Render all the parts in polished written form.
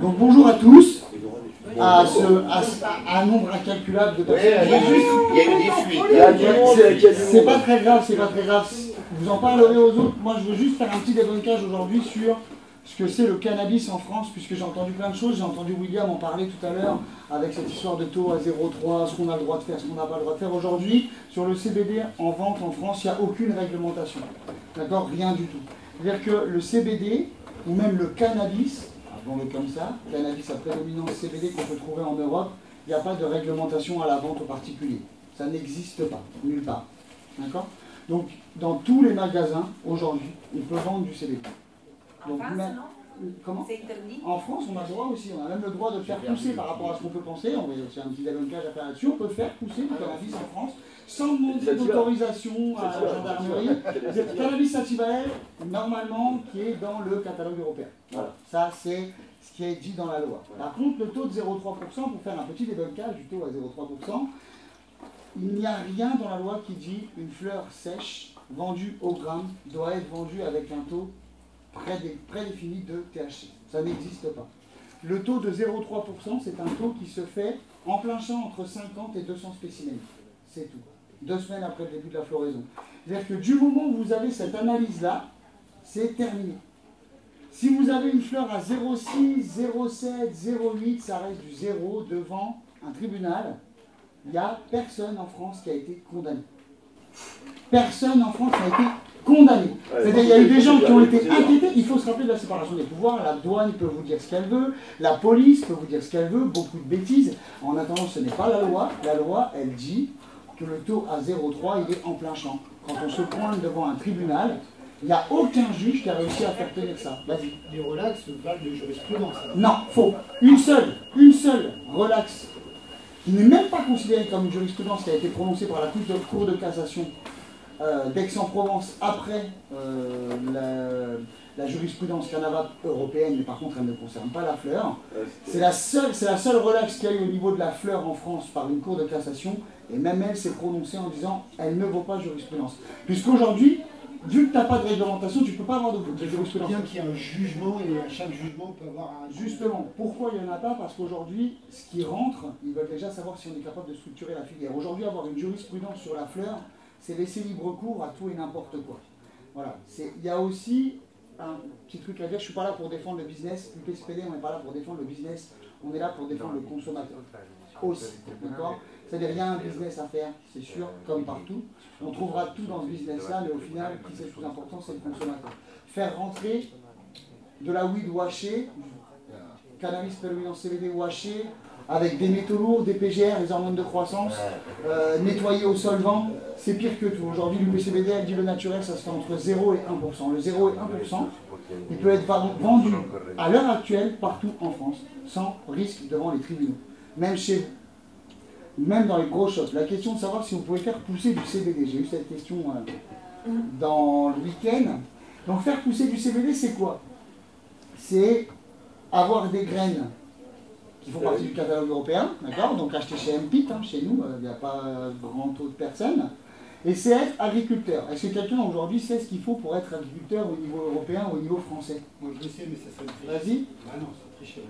Donc bonjour à tous, à un nombre incalculable de personnes. Il y a eu des fuites. C'est pas très grave, c'est pas très grave. Vous en parlerez aux autres. Moi je veux juste faire un petit débunkage aujourd'hui sur ce que c'est le cannabis en France, puisque j'ai entendu plein de choses. J'ai entendu William en parler tout à l'heure avec cette histoire de taux à 0,3, ce qu'on a le droit de faire, ce qu'on n'a pas le droit de faire. Aujourd'hui, sur le CBD en vente en France, il n'y a aucune réglementation. D'accord? Rien du tout. C'est-à-dire que le CBD, ou même le cannabis, appelons-le comme ça, cannabis à prédominance CBD qu'on peut trouver en Europe, il n'y a pas de réglementation à la vente aux particuliers. Ça n'existe pas, nulle part. D'accord? Donc, dans tous les magasins, aujourd'hui, on peut vendre du CBD. En France, non? Comment? C'est interdit? En France, on a le droit aussi. On a même le droit de faire pousser par rapport à ce qu'on peut penser. On va aussi un petit débunkage à faire là-dessus. On peut faire pousser du cannabis en France sans demander d'autorisation à la gendarmerie. Le cannabis sativa, normalement, qui est dans le catalogue européen. Voilà. Ça, c'est ce qui est dit dans la loi. Par contre, le taux de 0,3%, pour faire un petit débunkage du taux à 0,3%, il n'y a rien dans la loi qui dit une fleur sèche vendue au gramme doit être vendue avec un taux prédéfini de THC. Ça n'existe pas. Le taux de 0,3%, c'est un taux qui se fait en plein champ entre 50 et 200 spécimens. C'est tout. 2 semaines après le début de la floraison. C'est-à-dire que du moment où vous avez cette analyse-là, c'est terminé. Si vous avez une fleur à 0,6, 0,7, 0,8, ça reste du 0 devant un tribunal. Il n'y a personne en France qui a été condamné. Personne en France n'a été condamné. C'est-à-dire qu'il y a eu des gens qui ont été inquiétés. Il faut se rappeler de la séparation des pouvoirs. La douane peut vous dire ce qu'elle veut. La police peut vous dire ce qu'elle veut. Beaucoup de bêtises. En attendant, ce n'est pas la loi. La loi, elle dit que le taux à 0,3, il est en plein champ. Quand on se pointe devant un tribunal, il n'y a aucun juge qui a réussi à faire tenir ça. Vas-y. Les relax valent de jurisprudence. Non, faux. Une seule relax, qui n'est même pas considérée comme une jurisprudence, qui a été prononcée par la Cour de cassation d'Aix-en-Provence après la jurisprudence canava européenne, mais par contre elle ne concerne pas la fleur. C'est la seule relax qu'il y a eu au niveau de la fleur en France par une Cour de cassation, et même elle s'est prononcée en disant elle ne vaut pas jurisprudence. Puisqu'aujourd'hui, vu que tu n'as pas de réglementation, tu ne peux pas avoir de jurisprudence. Bien qu'il y ait un jugement, et à chaque jugement peut avoir un... Justement, pourquoi il n'y en a pas? Parce qu'aujourd'hui, ce qui rentre, ils veulent déjà savoir si on est capable de structurer la filière. Aujourd'hui, avoir une jurisprudence sur la fleur, c'est laisser libre cours à tout et n'importe quoi. Voilà. Il y a aussi un petit truc à dire, je ne suis pas là pour défendre le business, le PSPD, on n'est pas là pour défendre le business, on est là pour défendre le consommateur. Aussi, d'accord? C'est-à-dire qu'il y a un business à faire, c'est sûr, comme partout. On trouvera tout dans ce business-là, mais au final, qui c'est le plus important, c'est le consommateur. Faire rentrer de la weed washée, cannabis prédominant CBD washé, avec des métaux lourds, des PGR, les hormones de croissance, nettoyés au solvant, c'est pire que tout. Aujourd'hui, l'UPCBD, elle dit le naturel, ça se fait entre 0 et 1%. Le 0 et 1%, il peut être vendu à l'heure actuelle partout en France, sans risque devant les tribunaux. Même chez vous, même dans les gros shops. La question de savoir si vous pouvez faire pousser du CBD. J'ai eu cette question dans le week-end. Donc faire pousser du CBD, c'est quoi? C'est avoir des graines qui font partie du catalogue européen, d'accord? Donc acheter chez MPIT, chez nous, il n'y a pas grand taux de personnes. Et c'est être agriculteur. Est-ce que quelqu'un aujourd'hui sait ce qu'il faut pour être agriculteur au niveau européen ou au niveau français? Moi je le sais, mais ça serait triché. Vas-y. Ah non, c'est triché.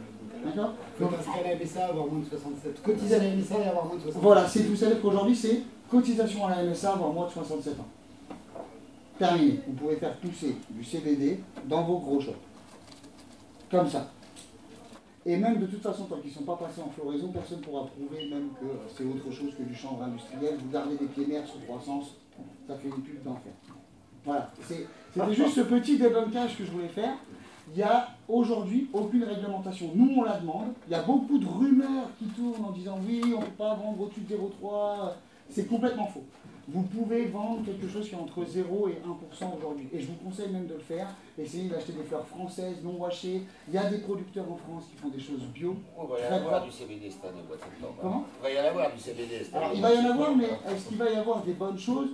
D'accord? Il faut t'inscrire à la MSA, avoir moins de 67. Cotiser à la MSA et avoir moins de 67. Voilà, c'est tout. Ça veut dire qu'aujourd'hui, c'est cotisation à la MSA, avoir moins de 67 ans. Terminé. Vous pouvez faire pousser du CBD dans vos gros shops. Comme ça. Et même de toute façon, tant qu'ils ne sont pas passés en floraison, personne ne pourra prouver même que c'est autre chose que du chanvre industriel. Vous gardez des pieds mères sous croissance, ça fait une pub d'enfer. Voilà. C'était juste ce petit débunkage que je voulais faire. Il n'y a aujourd'hui aucune réglementation. Nous, on la demande. Il y a beaucoup de rumeurs qui tournent en disant oui, on ne peut pas vendre au-dessus de 0,3. C'est complètement faux. Vous pouvez vendre quelque chose qui est entre 0 et 1% aujourd'hui. Et je vous conseille même de le faire. Essayez d'acheter des fleurs françaises, non washées. Il y a des producteurs en France qui font des choses bio. On va y en avoir du CBD cette année, au mois de septembre. Comment? Il va y en avoir du CBD cette année. Alors, il va y en avoir, mais est-ce qu'il va y avoir des bonnes choses?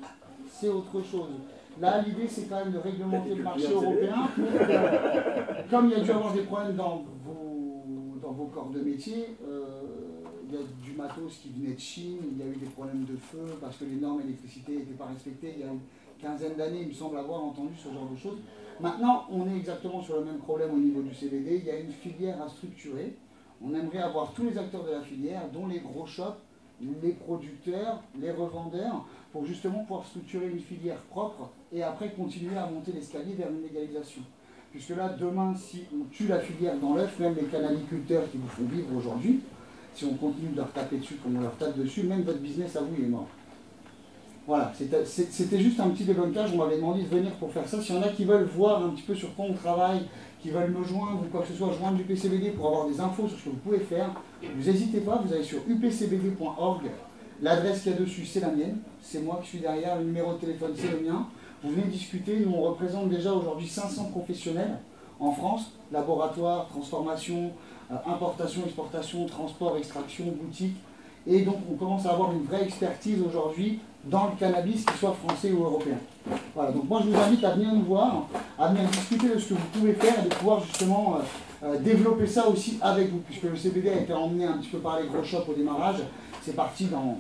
C'est autre chose. Là, l'idée, c'est quand même de réglementer le marché européen. Comme il y a dû avoir des problèmes dans vos corps de métier, il y a du matos qui venait de Chine, il y a eu des problèmes de feu parce que les normes électricité n'étaient pas respectées, il quinzaine d'années, il me semble avoir entendu ce genre de choses. Maintenant, on est exactement sur le même problème au niveau du CBD. Il y a une filière à structurer. On aimerait avoir tous les acteurs de la filière, dont les gros shops, les producteurs, les revendeurs, pour justement pouvoir structurer une filière propre et après continuer à monter l'escalier vers une légalisation. Puisque là, demain, si on tue la filière dans l'œuf, même les canaliculteurs qui vous font vivre aujourd'hui, si on continue de leur taper dessus comme on leur tape dessus, même votre business à vous, il est mort. Voilà, c'était juste un petit débunkage, on m'avait demandé de venir pour faire ça. S'il y en a qui veulent voir un petit peu sur quoi on travaille, qui veulent me joindre ou quoi que ce soit, joindre l'UPCBD pour avoir des infos sur ce que vous pouvez faire, vous n'hésitez pas, vous allez sur upcbd.org. L'adresse qu'il y a dessus, c'est la mienne, c'est moi qui suis derrière, le numéro de téléphone, c'est le mien. Vous venez discuter, nous on représente déjà aujourd'hui 500 professionnels en France, laboratoire, transformation, importation, exportation, transport, extraction, boutique. Et donc on commence à avoir une vraie expertise aujourd'hui dans le cannabis, qu'il soit français ou européen. Voilà, donc moi je vous invite à venir nous voir, à venir discuter de ce que vous pouvez faire et de pouvoir justement développer ça aussi avec vous, puisque le CBD a été emmené un petit peu par les gros shops au démarrage. C'est parti dans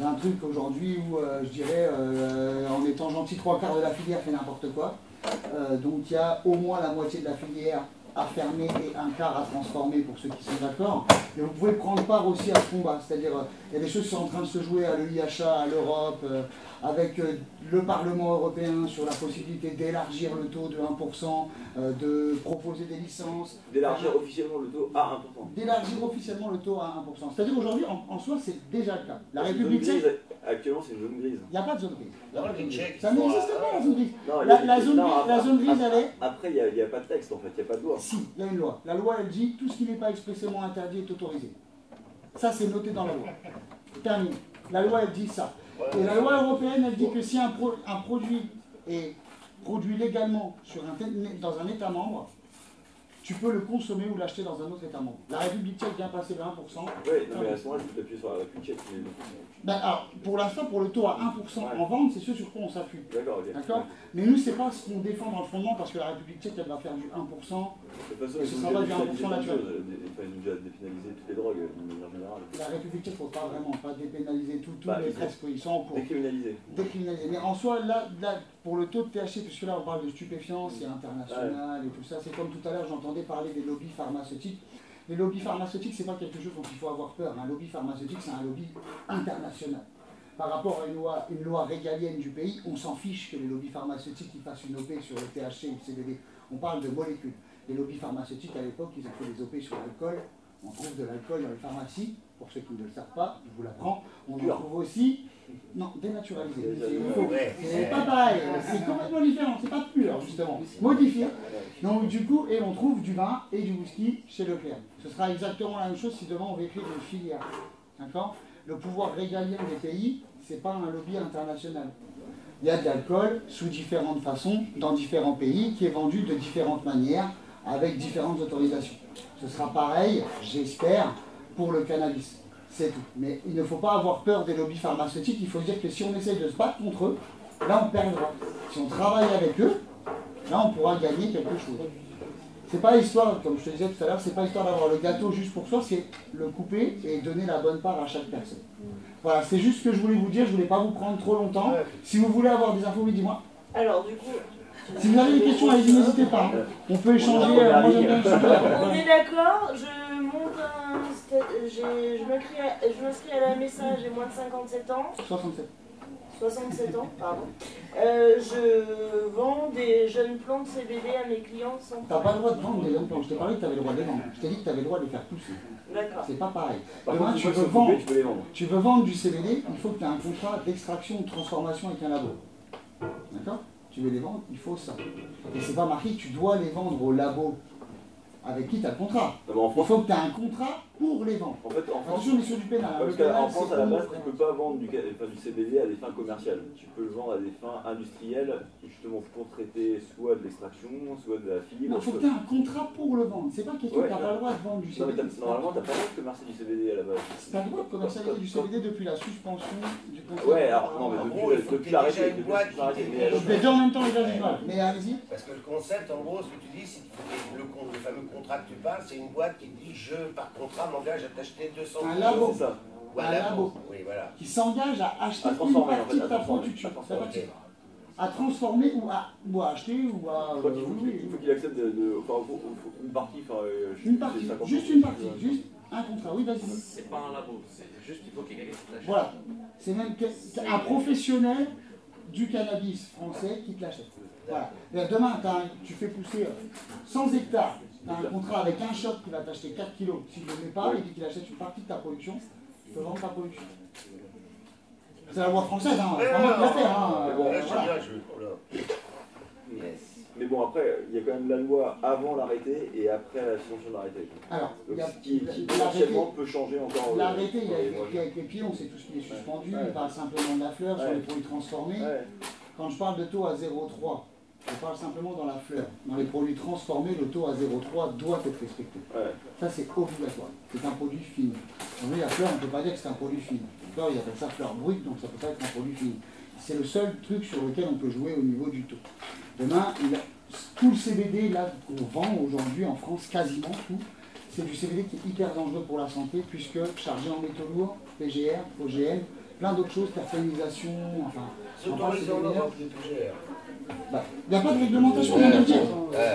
un truc aujourd'hui où je dirais, en étant gentil, 3/4 de la filière fait n'importe quoi. Donc il y a au moins la moitié de la filière à fermer et un quart à transformer pour ceux qui sont d'accord. Et vous pouvez prendre part aussi à ce combat, c'est-à-dire il y a des choses qui sont en train de se jouer à l'EIHA, à l'Europe, avec le Parlement européen sur la possibilité d'élargir le taux de 1%, de proposer des licences. D'élargir officiellement le taux à 1%. D'élargir officiellement le taux à 1%. C'est-à-dire aujourd'hui, en soi, c'est déjà le cas. La République tchèque... Actuellement, c'est une zone grise. Il n'y a pas de zone grise. Non, les Tchèques, Ça n'existe pas, la zone grise. Non, La zone grise, elle est... Après, il n'y a pas de texte, en fait, il n'y a pas de loi. Si, il y a une loi. La loi, elle dit tout ce qui n'est pas expressément interdit est autorisé. Ça, c'est noté dans la loi. Terminé. La loi, elle dit ça. Et la loi européenne, elle dit que si un produit est produit légalement dans un État membre, tu peux le consommer ou l'acheter dans un autre État membre. La République tchèque vient passer vers 1%. Oui, non, mais à ce moment-là, je peux appuyer sur la République tchèque. Ben, alors, pour l'instant, pour le taux à 1% en vente, c'est ce sur quoi on s'appuie. D'accord, ok. D'accord. Mais nous, c'est pas ce qu'on défend dans le fondement, parce que la République tchèque, elle va faire du 1%. De toute façon, et ce sera pas du 1% naturel. Ils ont déjà dépénalisé toutes les drogues, de manière générale. La République tchèque, il ne faut pas vraiment pas dépénaliser tous les presque, ils sont en cours. Décriminaliser. Décriminaliser. Mais en soi, là, pour le taux de THC, puisque là, on parle de stupéfiants, c'est international et tout ça, c'est comme tout à l'heure, j'entendais parler des lobbies pharmaceutiques. Les lobbies pharmaceutiques, c'est pas quelque chose dont il faut avoir peur. Un lobby pharmaceutique, c'est un lobby international. Par rapport à une loi régalienne du pays, on s'en fiche que les lobbies pharmaceutiques ils fassent une OP sur le THC ou le CBD. On parle de molécules. Les lobbies pharmaceutiques, à l'époque, ils ont fait des OP sur l'alcool. On trouve de l'alcool dans les pharmacies. Pour ceux qui ne le savent pas, je vous l'apprends. On en trouve aussi... Non, dénaturalisé. C'est pas pareil. C'est complètement différent. C'est pas pur, justement. Modifié. Donc, du coup, et on trouve du vin et du whisky chez Leclerc. Ce sera exactement la même chose si demain on veut écrire une filière. D'accord ? Le pouvoir régalien des pays, ce n'est pas un lobby international. Il y a de l'alcool sous différentes façons, dans différents pays, qui est vendu de différentes manières, avec différentes autorisations. Ce sera pareil, j'espère, pour le cannabis. C'est tout. Mais il ne faut pas avoir peur des lobbies pharmaceutiques, il faut dire que si on essaye de se battre contre eux, là on perdra. Si on travaille avec eux, là on pourra gagner quelque chose. C'est pas histoire, comme je te disais tout à l'heure, c'est pas histoire d'avoir le gâteau juste pour soi, c'est le couper et donner la bonne part à chaque personne. Voilà, c'est juste ce que je voulais vous dire, je voulais pas vous prendre trop longtemps. Si vous voulez avoir des infos, oui, dis-moi. Alors, du coup... Si vous avez des questions, allez-y, n'hésitez pas. On peut échanger, moi j'aime bien échanger. On est d'accord, je monte je m'inscris à la MSA, j'ai moins de 57 ans. 67 ans, pardon. Je vends des jeunes plantes CBD à mes clients sans... T'as pas le droit de vendre des jeunes plantes, je t'ai parlé que tu avais le droit de les vendre. Je t'ai dit que tu avais le droit de les faire pousser. D'accord. C'est pas pareil. Demain, tu veux vendre du CBD, il faut que tu aies un contrat d'extraction ou de transformation avec un labo. D'accord? Tu veux les vendre, il faut ça. Et c'est pas marqué que tu dois les vendre au labo avec qui tu as le contrat. Il faut que tu aies un contrat pour les vendre. En fait, en France, attention, on est sur du pénal. En France, à la base, tu ne peux pas vendre du CBD à des fins commerciales. Tu peux le vendre à des fins industrielles, justement pour traiter soit de l'extraction, soit de la fibre. Non, il faut que tu aies un contrat pour le vendre. C'est pas question que tu n'as pas le droit de vendre du CBD. Normalement, tu n'as pas le droit de commercialiser du CBD à la base. Tu as le droit de commercialiser du CBD depuis la suspension du contrat. Ouais, alors non, mais depuis l'arrêté. Je vais dire en même temps les gars, mais allez-y. Parce que le concept, en gros, ce que tu dis, c'est le fameux contrat que tu parles, c'est une boîte qui dit je, par contrat, m'engage à t'acheter 200 un labo. C'est ça. Ouais, un labo. Oui, voilà. Qui s'engage à acheter une partie de ta production. à transformer ou à acheter ou à... il faut qu'il accepte une partie, une partie, juste une partie, juste un contrat, oui, vas-y. C'est pas un labo, c'est juste qu'il faut qu'il y ait quelqu'un qui l'achète. Voilà, c'est même un professionnel du cannabis français qui te l'achète. Voilà. Demain, tu fais pousser 100 hectares, tu as un contrat avec un shop qui va t'acheter 4 kilos. S'il ne le met pas, il dit qu'il achète une partie de ta production, tu peux vendre ta production. C'est la loi française, hein, c'est pas moi qui l'a fait. Mais bon, après, il y a quand même la loi avant l'arrêté et après la suspension de l'arrêté. Alors, ce qui potentiellement peut changer encore. L'arrêté, il y a écrit avec les pieds, on sait tout ce qui est suspendu, il parle simplement de la fleur, sur les produits transformés. Quand je parle de taux à 0,3, je parle simplement dans la fleur. Dans les produits transformés, le taux à 0,3 doit être respecté. Ça, c'est obligatoire. C'est un produit fini. Aujourd'hui, la fleur, on ne peut pas dire que c'est un produit fini. La fleur, il appelle ça fleur brute, donc ça ne peut pas être un produit fini. C'est le seul truc sur lequel on peut jouer au niveau du taux. Demain, tout le CBD là qu'on vend aujourd'hui en France, quasiment tout, c'est du CBD qui est hyper dangereux pour la santé, puisque chargé en métaux lourds, PGR, OGM, plein d'autres choses, perfectionnisation, enfin... C'est autorisé en Europe, les PGR. Il n'y a pas de réglementation, je viens de le dire.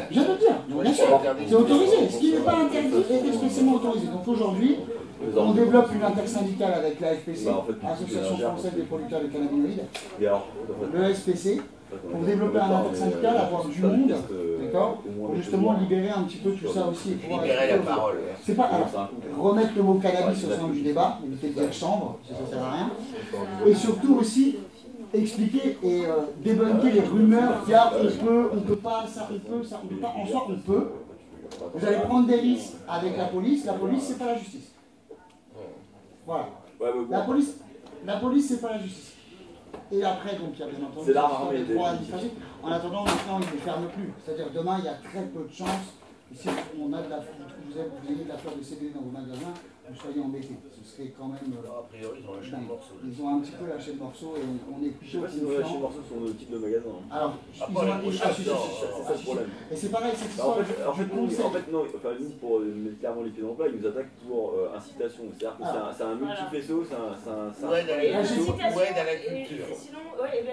Je viens de le dire. Donc, bien sûr, c'est autorisé. Ce qui n'est pas interdit est expressément autorisé. Donc aujourd'hui, on développe une intersyndicale avec la FPC, Association française des producteurs de cannabinoïdes, le SPC, pour développer un intersyndical, avoir du monde, d'accord, pour justement libérer un petit peu tout ça aussi. Libérer la parole. C'est pas remettre le mot cannabis au centre du débat, éviter de dire chambre, ça ne sert à rien. Et surtout aussi expliquer et débunker les rumeurs qu'il y a, on peut pas, ça, on peut pas, en soi on peut. Vous allez prendre des risques avec la police c'est pas la justice. Voilà. La police c'est pas la justice. Et après, donc, il y a bien entendu les droits administratifs. En attendant, maintenant, ils ne ferment plus. C'est-à-dire, demain, il y a très peu de chances, si on a vous ayez de la fleur de CBD dans vos magasins, vous soyez embêtés. Ce serait quand même... A priori, ils ont lâché le morceau. Ils ont un petit peu lâché le morceau et on est plutôt... Je sais pas s'ils ont lâché le morceau sur le type de magasin. Alors, c'est ça le problème. Et c'est pareil, c'est en fait, non, enfin, nous, pour mettre clairement les pieds dans le plat, ils nous attaquent pour incitation. C'est-à-dire que c'est un multi-faisceau, c'est un... Ouais, à la culture.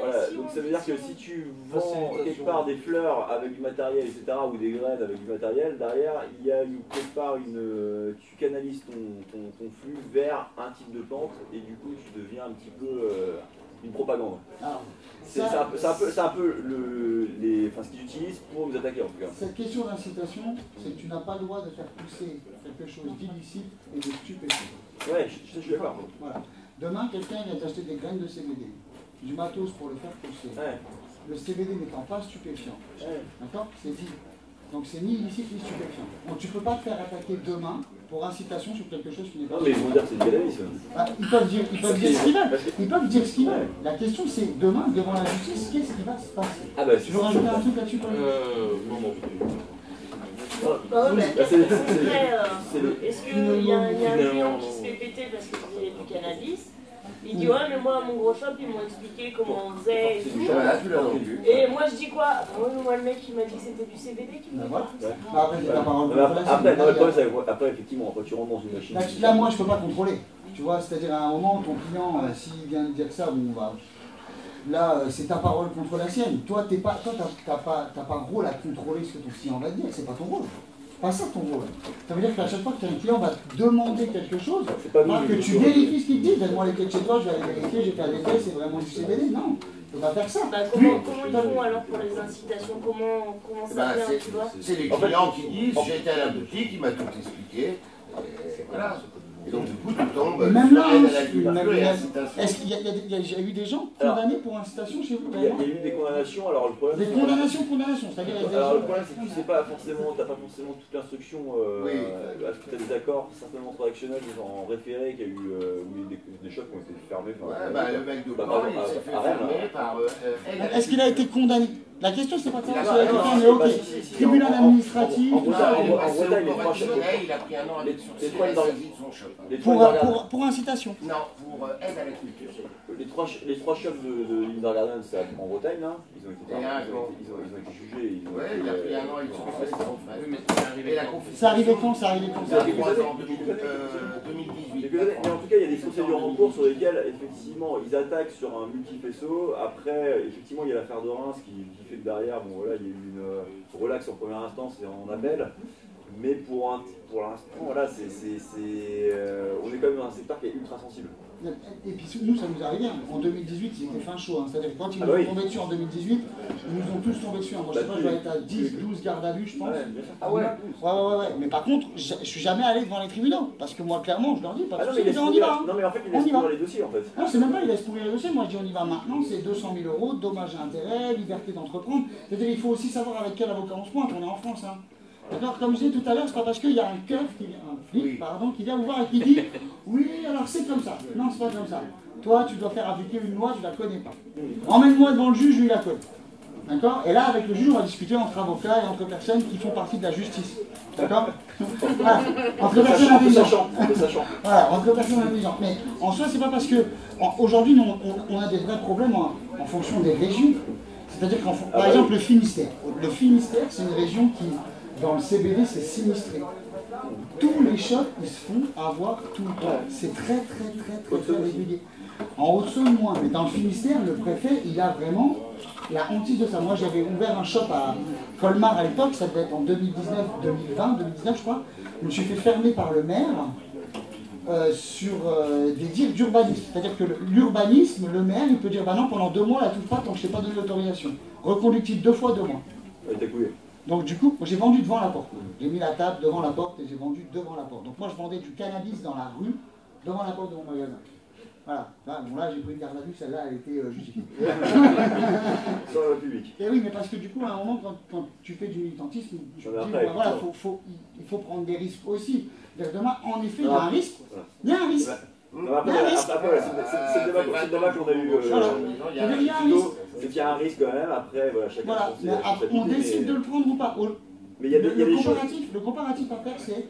Voilà, donc ça veut dire que si tu vends quelque part des fleurs avec du matériel, etc., ou des graines avec du matériel, derrière, il y a quelque part tu canalises ton flux vers un type de plante et du coup tu deviens un petit peu une propagande. C'est un peu ce qu'ils utilisent pour nous attaquer en tout cas. Cette question d'incitation, c'est que tu n'as pas le droit de faire pousser quelque chose d'illicite et de stupéfiant. Ouais, je suis d'accord. Voilà. Demain, quelqu'un vient t'acheter des graines de CBD, du matos pour le faire pousser. Le CBD n'étant pas stupéfiant. D'accord? C'est dit. Donc c'est ni illicite ni stupéfiant. Donc tu ne peux pas te faire attaquer demain pour incitation sur quelque chose qui n'est pas... Non mais ils vont dire que c'est du cannabis. Ils peuvent dire ce qu'ils veulent. Ils peuvent dire ce qu'ils veulent. La question c'est demain, devant la justice, qu'est-ce qui va se passer? Tu veux rajouter un truc là-dessus? Non. Est-ce qu'il y a un client qui se fait péter parce qu'il faisait du cannabis? Il dit ouais mais moi à mon gros shop ils m'ont expliqué comment on faisait et tout. Et moi je dis quoi? Moi le mec il m'a dit que c'était du CBD qui me dit. Après effectivement, après tu rentres dans une machine. Là moi je peux pas contrôler. Tu vois, c'est-à-dire à un moment ton client s'il vient de dire ça, bon bah là c'est ta parole contre la sienne. Toi t'as pas rôle à contrôler ce que ton client va te dire, c'est pas ton rôle. Pas ça ton rôle. Ça veut dire qu'à chaque fois que un client va te demander quelque chose, que tu vérifies ce qu'il te dit, donne-moi les clés de chez toi, je vais aller vérifier, j'ai fait des tests, c'est vraiment du CBD. Non, tu ne peux pas faire ça. Comment ils font alors pour les incitations? Comment ça vient, tu vois? C'est les clients qui disent j'étais à la boutique, il m'a tout expliqué. Voilà. Et donc du coup tu tombes même là, est-ce qu'il y a eu des gens condamnés pour incitation chez vous? Il y a eu des condamnations, alors le problème... Des condamnations, c'est-à-dire... Alors le problème c'est que tu sais pas forcément, t'as pas forcément toute l'instruction, parce que tu as des accords certainement transactionnels en référé qu'il y a eu, des shops qui ont été fermés. Le mec de Caen, il s'est fait fermer par... Est-ce qu'il a été condamné? La question c'est pas de savoir si quelqu'un est ok. Tribunal administratif... En Bretagne, il a pris un an avec son shop. Pour incitation. Non, pour aide à la culture. les trois shops de Lindner Garden, c'est en Bretagne, là. Ils ont été jugés. Ouais, il a pris un an, ils sont c'est arrivé quand? C'est arrivé quand? Ça a 3 ans, 2018. Mais en tout cas, il y a des procédures en cours sur lesquelles, effectivement, ils attaquent sur un multi-faisceau. Après, effectivement, il y a l'affaire de Reims qui fait que derrière, bon, voilà, il y a eu une relaxe en première instance et en appel. Mais pour l'instant, voilà, on est quand même dans un secteur qui est ultra sensible. Et puis nous, ça nous arrivait. En 2018, ils étaient fin chaud. Hein. C'est-à-dire que quand ils nous ont tombé dessus en 2018, ils nous ont tous tombé dessus. Hein. Moi, je sais pas, je dois être à 10, 12 gardes à vue, je pense. Ah ouais. Ouais. Mais par contre, je suis jamais allé devant les tribunaux. Parce que moi, clairement, je leur dis, pas on y va. Non, mais en fait, ils laissent pourrir les dossiers, en fait. Non, c'est même pas, ils laissent pourrir les dossiers. Moi, je dis, on y va maintenant, c'est 200 000 €, dommages et intérêts, liberté d'entreprendre. C'est-à-dire, il faut aussi savoir avec quel avocat on se pointe. On est en France, hein. D'accord, comme je disais tout à l'heure, c'est pas parce qu'il y a un flic, qui vient vous voir et qui dit oui, alors c'est comme ça. Non, c'est pas comme ça. Toi, tu dois faire appliquer une loi, tu la connais pas. Emmène-moi devant le juge, lui, il la connaît. D'accord? Et là, avec le juge, on va discuter entre avocats et entre personnes qui font partie de la justice. D'accord? Voilà. Entre personnes intelligentes. Voilà, entre personnes intelligentes. Mais en soi, c'est pas parce que aujourd'hui, on a des vrais problèmes en fonction des régions. C'est-à-dire qu'en par exemple, le Finistère. Le Finistère, c'est une région qui, dans le CBD, c'est sinistré. Tous les chocs, ils se font avoir tout le temps. C'est très régulier. En Haute-Saône, moins. Mais dans le Finistère, le préfet, il a vraiment la hantise de ça. Moi, j'avais ouvert un shop à Colmar à l'époque, ça devait être en 2019, je crois. Je me suis fait fermer par le maire sur des dires d'urbanisme. C'est-à-dire que l'urbanisme, le maire, il peut dire bah non, pendant 2 mois, la touche pas tant que je n'ai pas donné l'autorisation. Reconductible 2 fois 2 mois. Donc du coup, j'ai vendu devant la porte. J'ai mis la table devant la porte et j'ai vendu devant la porte. Donc moi, je vendais du cannabis dans la rue, devant la porte de mon magasin. Voilà. Là, j'ai pris une garde à vue, celle-là, elle était justifiée. Sur le public. Et oui, mais parce que du coup, à un moment, quand tu fais du militantisme, tu te dis, voilà, il faut prendre des risques aussi. Demain, en effet, il y a un risque. Il y a un risque. C'est le débat qu'on a eu. C'est qu'il y a un risque quand même. Après, voilà, chacun. Voilà, on décide de le prendre ou pas. Mais il y a des choses. Le comparatif à faire, c'est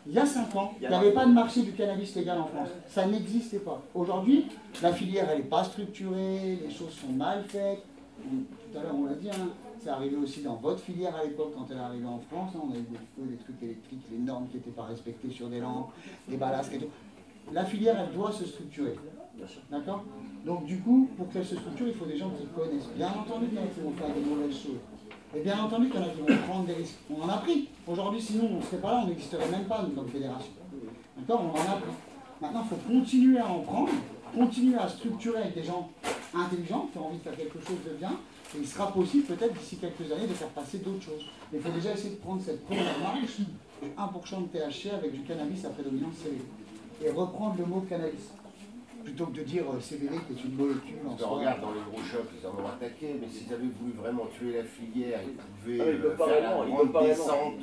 il y a 5 ans, il n'y avait pas de marché du cannabis légal en France. Ça n'existait pas. Aujourd'hui, la filière, elle n'est pas structurée, les choses sont mal faites. Tout à l'heure, on l'a dit, hein, c'est arrivé aussi dans votre filière à l'époque, quand elle est arrivée en France. Hein, on a eu des feux, des trucs électriques, les normes qui n'étaient pas respectées sur des lampes, des ballasques et tout. La filière, elle doit se structurer. D'accord? Donc du coup, pour qu'elle se structure, il faut des gens qui connaissent. Bien entendu qu'il y en a qui vont faire des mauvaises choses. Et bien entendu qu'il y en a qui vont prendre des risques. On en a pris. Aujourd'hui, sinon, on ne serait pas là, on n'existerait même pas, nous, comme fédération. D'accord? On en a pris. Maintenant, il faut continuer à en prendre, continuer à structurer avec des gens intelligents qui ont envie de faire quelque chose de bien. Et il sera possible, peut-être, d'ici quelques années, de faire passer d'autres choses. Mais il faut déjà essayer de prendre cette première marche, 1% de THC avec du cannabis à prédominance CBD. Et reprendre le mot cannabis. Plutôt que de dire CBD qui est une molécule en soi. Regarde, dans les gros shops, ils en ont attaqué, mais s'ils avaient voulu vraiment tuer la filière, ils pouvaient faire la grande descente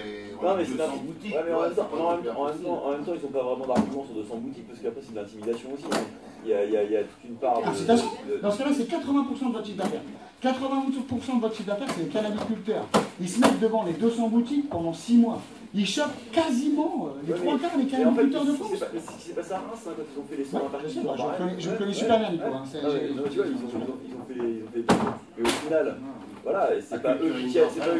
et on a 200 boutiques. Ouais, mais en même temps, ils n'ont pas vraiment d'argument sur 200 boutiques, parce qu'après, c'est de l'intimidation aussi. Hein. Il y a toute une part de... Dans ce cas-là, c'est 80% de votre chiffre d'affaires. 80% de votre chiffre d'affaires, c'est les cannabiculteurs. Ils se mettent devant les 200 boutiques pendant 6 mois. Ils chopent quasiment les 3 quarts des cannabiculteurs de France. C'est pas ça, Reims, quand ils ont fait les soins interchangeables. Je connais super bien, Nico. Tu vois, ils ont fait les... Mais au final, voilà, c'est pas eux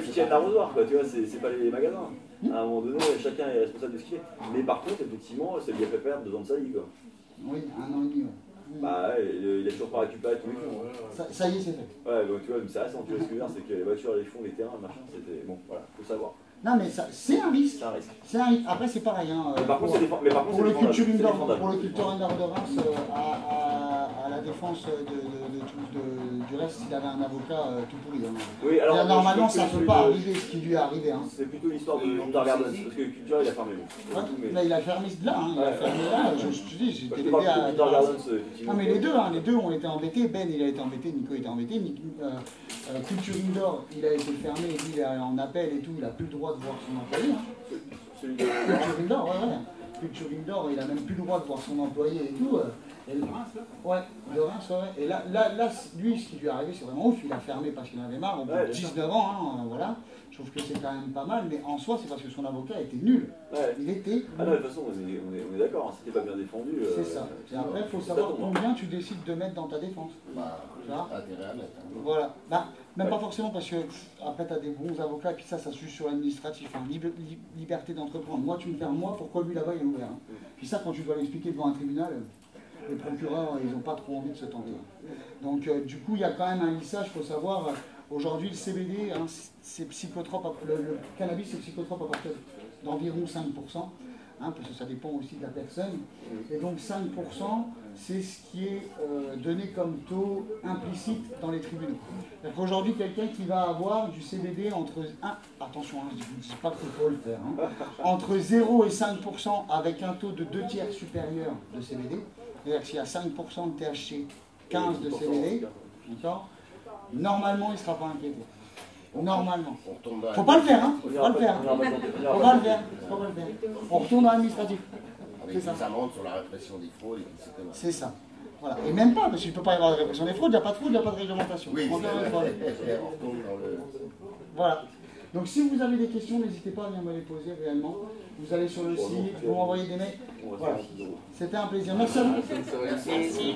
qui tiennent l'arrosoir, quoi. Tu vois, c'est pas les magasins. À un moment donné, chacun est responsable de ce qu'il fait. Mais par contre, effectivement, ça lui a fait perdre 2 ans de sa vie, quoi. Oui, 1 an et demi, ouais. Bah ouais, il a toujours pas récupéré tous les fonds. Ça y est, c'est fait. Ouais, donc tu vois, mais c'est récent, tu vois ce que je veux dire, c'est que les voitures, les fonds, les terrains, machin, c'était... Bon, voilà, faut savoir. Non, mais c'est un risque. C'est un risque. Après, c'est pareil. Hein, pour le culture indoor de Reims, à la défense du reste, s'il avait un avocat tout pourri. Hein. Oui, alors, normalement, ça ne peut pas arriver ce qui lui est arrivé. Hein. C'est plutôt l'histoire de Lindner Garden, parce que Culture, il a fermé. Là, il a fermé là. Hein, il a fermé là. Je te dis, j'étais aidé à. Non, mais les deux ont été embêtés. Ben, il a été embêté. Nico était embêté. Culture Indoor, il a été fermé. Il est en appel et tout. Il n'a plus le droit de voir son employé. Hein. Culture Indoor, ouais. Culture Indoor, il n'a même plus le droit de voir son employé et tout. Et de Reims, là. Ouais, de Reims, ouais. Et là, lui, ce qui lui est arrivé, c'est vraiment ouf. Il a fermé parce qu'il en avait marre. Au bout de 19 ans, hein, voilà. Je trouve que c'est quand même pas mal, mais en soi, c'est parce que son avocat était nul. Il l'été. Ah non, de toute façon, on est d'accord, si t'es pas bien défendu. C'est ça. Et après, il faut savoir combien tu décides de mettre dans ta défense. Bah, intérêt à mettre. Voilà. Bah, même pas forcément parce que après, tu as des bons avocats, et puis ça se juge sur l'administratif. Hein. Liberté d'entreprendre. Moi, tu me fais un mois, pourquoi lui là-bas, il est ouvert. Hein. Puis ça, quand tu dois l'expliquer devant un tribunal, les procureurs, ils n'ont pas trop envie de se tenter. Donc, du coup, il y a quand même un lissage, il faut savoir. Aujourd'hui, le CBD, hein, c'est psychotrope, le cannabis, c'est psychotrope à partir d'environ 5%, hein, parce que ça dépend aussi de la personne. Et donc 5%, c'est ce qui est donné comme taux implicite dans les tribunaux. Aujourd'hui, quelqu'un qui va avoir du CBD entre 1, attention, hein, je ne vous dis pas qu'il faut le faire, hein, entre 0 et 5% avec un taux de 2/3 supérieur de CBD, c'est-à-dire que s'il y a 5% de THC, 15 de CBD, d'accord ? Normalement, il ne sera pas inquiété. Normalement. Faut pas le faire, hein. Faut pas le faire. Faut pas le faire. On retourne dans l'administratif. Avec des amendes sur la répression des fraudes, etc. C'est ça. Voilà. Et même pas, parce qu'il ne peut pas y avoir de répression des fraudes, il n'y a pas de fraude, il n'y a pas de réglementation. Oui, on retourne dans le... Voilà. Donc si vous avez des questions, n'hésitez pas à venir me les poser réellement. Vous allez sur le site, vous m'envoyez des mails. Voilà. C'était un plaisir. Merci à vous. Merci.